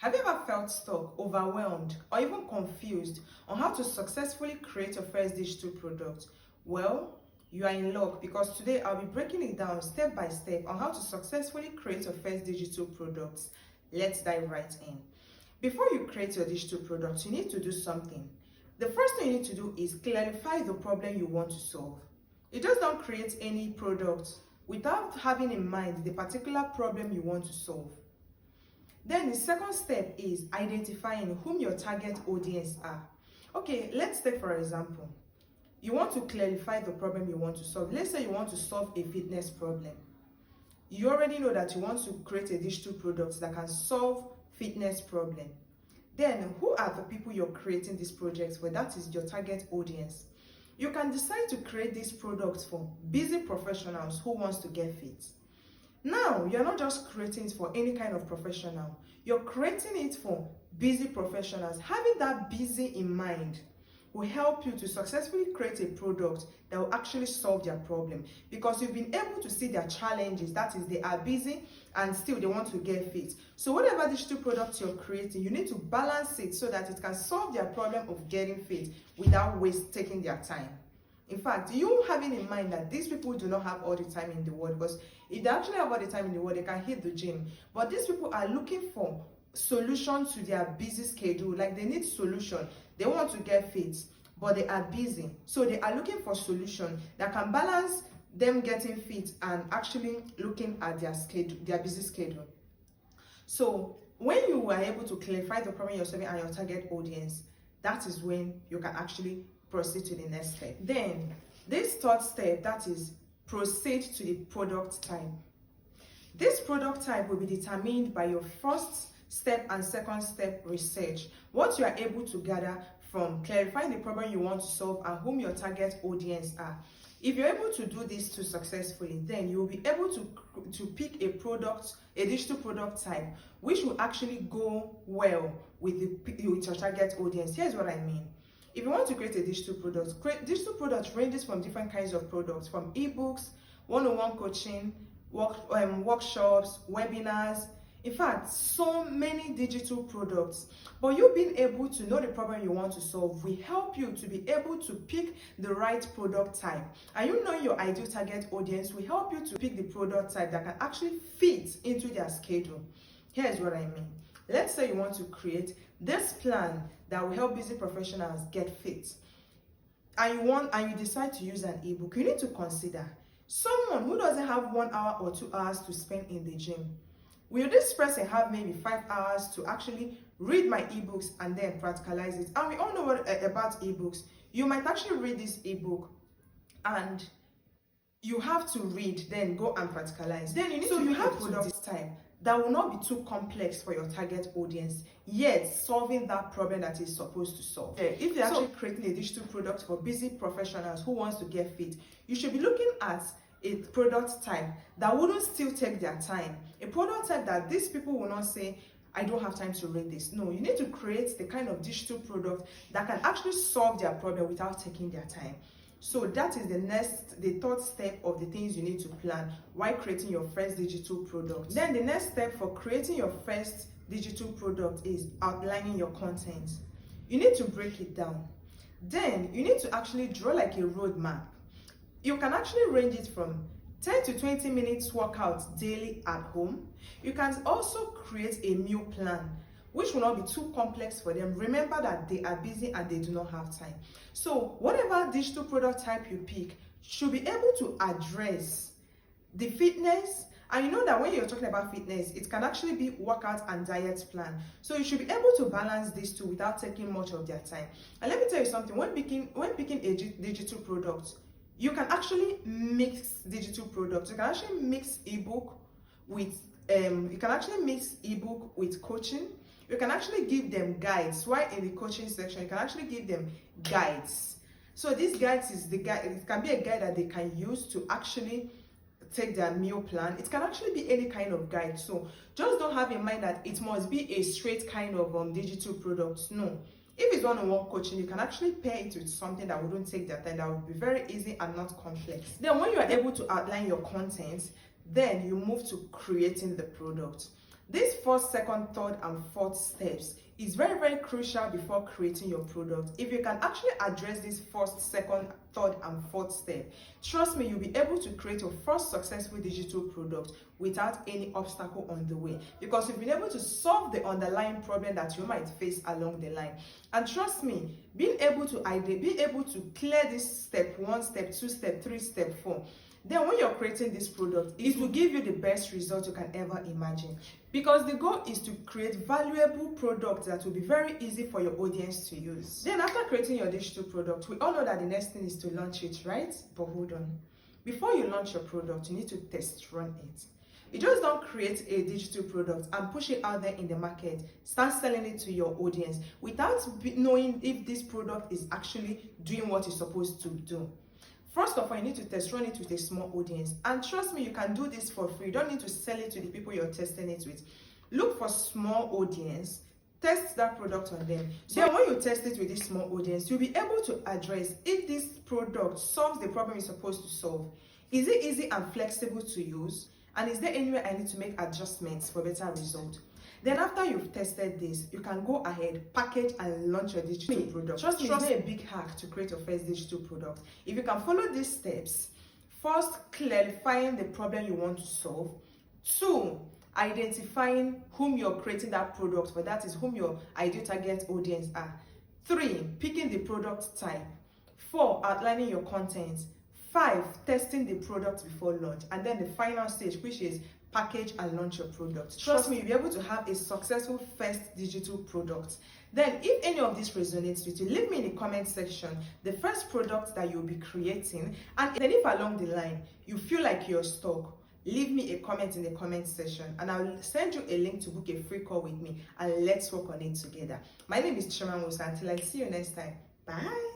Have you ever felt stuck, overwhelmed, or even confused on how to successfully create your first digital product? Well, you are in luck because today I'll be breaking it down step by step on how to successfully create your first digital products. Let's dive right in. Before you create your digital products, you need to do something. The first thing you need to do is clarify the problem you want to solve. You just don't create any product without having in mind the particular problem you want to solve. Then the second step is identifying whom your target audience are. Okay, let's take for example, you want to clarify the problem you want to solve. Let's say you want to solve a fitness problem. You already know that you want to create a digital product that can solve fitness problem. Then who are the people you're creating this project for? That is your target audience. You can decide to create this product for busy professionals who wants to get fit. Now, you're not just creating it for any kind of professional. You're creating it for busy professionals. Having that busy in mind will help you to successfully create a product that will actually solve their problem, because you've been able to see their challenges. That is, they are busy and still they want to get fit. So whatever digital product you're creating, you need to balance it so that it can solve their problem of getting fit without taking their time. In fact, you having in mind that these people do not have all the time in the world, because if they actually have all the time in the world, they can hit the gym. But these people are looking for solutions to their busy schedule. Like, they need solution. They want to get fit, but they are busy. So they are looking for solution that can balance them getting fit and actually looking at their schedule, their busy schedule. So when you are able to clarify the problem you're solving and your target audience, that is when you can actually proceed to the next step. Then this third step, that is proceed to the product type. This product type will be determined by your first step and second step research. What you are able to gather from clarifying the problem you want to solve and whom your target audience are. If you're able to do this too successfully, then you will be able to pick a product, a digital product type, which will actually go well with your target audience. Here's what I mean. If you want to create a digital product ranges from different kinds of products, from ebooks, one-on-one coaching, workshops, webinars. In fact, so many digital products. But you being able to know the problem you want to solve will help you to be able to pick the right product type. And you knowing your ideal target audience will help you to pick the product type that can actually fit into their schedule. Here's what I mean. Let's say you want to create this plan that will help busy professionals get fit, and you decide to use an ebook. You need to consider someone who doesn't have 1 hour or 2 hours to spend in the gym. Will this person have maybe 5 hours to actually read my ebooks and then practicalize it? And we all know about ebooks. You might actually read this ebook and you have to read, then go and practicalize. Then you need to have product type that will not be too complex for your target audience, yet solving that problem that is supposed to solve. If you're actually creating a digital product for busy professionals who wants to get fit, you should be looking at a product type that wouldn't still take their time. A product type that these people will not say, I don't have time to read this. No, you need to create the kind of digital product that can actually solve their problem without taking their time. So that is the third step of the things you need to plan while creating your first digital product. Then the next step for creating your first digital product is outlining your content. You need to break it down. Then you need to actually draw like a roadmap. You can actually range it from 10 to 20 minutes workouts daily at home. You can also create a meal plan, which will not be too complex for them. Remember that they are busy and they do not have time. So whatever digital product type you pick should be able to address the fitness. And you know that when you're talking about fitness, it can actually be workout and diet plan. So you should be able to balance these two without taking much of their time. And let me tell you something, when picking a digital product, you can actually mix digital products. You can actually mix ebook with coaching. You can actually give them guides. While in the coaching section, you can actually give them guides. So these guides it can be a guide that they can use to actually take their meal plan. It can actually be any kind of guide. So just don't have in mind that it must be a straight kind of digital product. No. If it's one-on-one coaching, you can actually pair it with something that wouldn't take that time, that would be very easy and not complex. Then when you are able to outline your content, then you move to creating the product. This first, second, third, and fourth steps is very, very crucial before creating your product. If you can actually address this first, second, third, and fourth step, trust me, you'll be able to create your first successful digital product without any obstacle on the way, because you've been able to solve the underlying problem that you might face along the line. And trust me, being able to clear this step 1, step 2, step 3, step 4, then when you're creating this product, it will give you the best result you can ever imagine. Because the goal is to create valuable products that will be very easy for your audience to use. Then after creating your digital product, we all know that the next thing is to launch it, right? But hold on. Before you launch your product, you need to test run it. You just don't create a digital product and push it out there in the market, start selling it to your audience without knowing if this product is actually doing what it's supposed to do. First of all, you need to test run it with a small audience. And trust me, you can do this for free. You don't need to sell it to the people you're testing it with. Look for small audience, test that product on them. So when you test it with this small audience, you'll be able to address if this product solves the problem it's supposed to solve. Is it easy and flexible to use? And is there anywhere I need to make adjustments for better result? Then after you've tested this, you can go ahead, package and launch your digital product. Trust me, it's not a big hack to create your first digital product. If you can follow these steps, first, clarifying the problem you want to solve. 2, identifying whom you're creating that product for, that is whom your ideal target audience are. 3, picking the product type. 4, outlining your content. 5, testing the product before launch. And then the final stage, which is package and launch your product. Trust me, you'll be able to have a successful first digital product. Then if any of this resonates with you, leave me in the comment section the first product that you'll be creating. And then if along the line you feel like you're stuck, leave me a comment in the comment section and I'll send you a link to book a free call with me and let's work on it together. My name is Chioma. Until I see you next time. Bye.